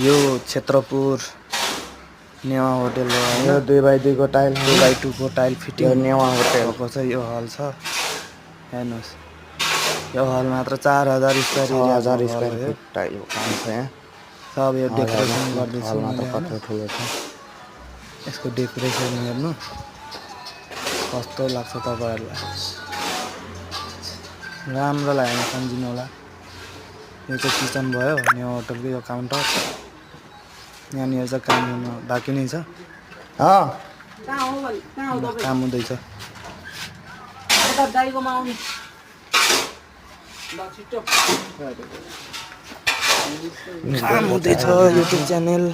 यो क्षेत्रपुर नेवा होटल हो हैन। यो 2x2 को टाइल 2x2 को टाइल फिटिङ यो नेवा होटल भएको छ। यो हल छ हेर्नुहोस्। यो हल मात्र 4000 स्क्वायर एरियाको 6000 हल स्क्वायर हो यो। फिट टाइल काम छ यहाँ। सब यो डेकोरेसन हल गर्दैछु मात्र मैले हैन। कत्रो ठुलो छ। यसको डेकोरेसन हेर्नु कस्तो लाग्छ तपाईहरुलाई। राम्रो लाग्यो भने सम्झिनु होला। यो चाहिँ किचन भयो नेवा होटलको। यो काउन्टर यहाँनिर चाहिँ काम हुनु बाँकी नै छ। काम हुँदैछ। काम हुँदैछ युट्युब च्यानल।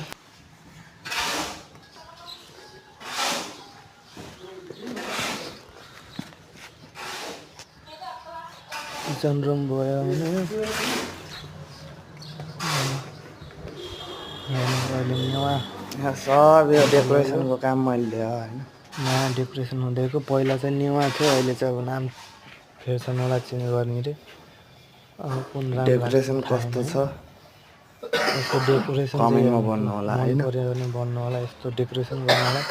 किचन रुम भयो हैन। यहाँ सब यो डेकोरेसनको काम मैले लिएँ हैन। नयाँ डेकोरेसन हुँदैको। पहिला चाहिँ नेवा थियो, अहिले चाहिँ अब नाम फेर्छन् होला चेन्ज गर्ने रे। अब कुन राम्रो लाग्छ डेकोरेसन कस्तो छ यस्तो डेकोरेसन चाहिँ कमेन्टमा भन्नु होला मन हैन। पर्यो भने भन्नु होला। यस्तो डेकोरेसन गर्नलाई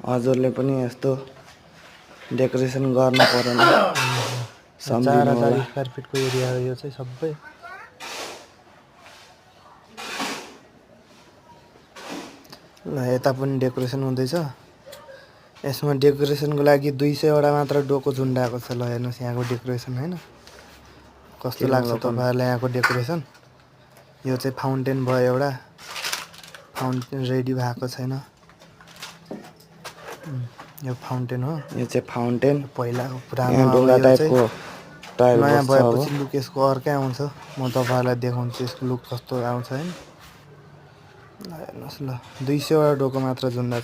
हजुरले पनि यस्तो डेकोरेसन गर्न परेन सम्झिनु 4000 होला। स्क्वायर फिटको एरिया हो यो चाहिँ सबै। ल यता पनि डेकोरेसन हुँदैछ। यसमा डेकोरेसनको लागि 200 वटा मात्र डोको झुन्डाएको छ। ल हेर्नुहोस् यहाँको डेकोरेसन हैन कस्तो लाग्छ तपाईहरुलाई यहाँको डेकोरेसन। यो चाहिँ फाउन्टेन भयो एउटा। फाउन्टेन रेडी भएको छैन। यो फाउन्टेन हो। यो चाहिँ फाउन्टेन पहिलाको पुरानो यहाँ अब ढुङ्गा यो टाइपको टाइल नयाँ बस्छ। भएपछि लुक यसको अर्कै आउँछ। म तपाईहरुलाई देखाउँछु यसको लुक कस्तो आउँछ हैन। ल हेर्नुहोस् ल 200 वटा डोको मात्र झुन्डा छ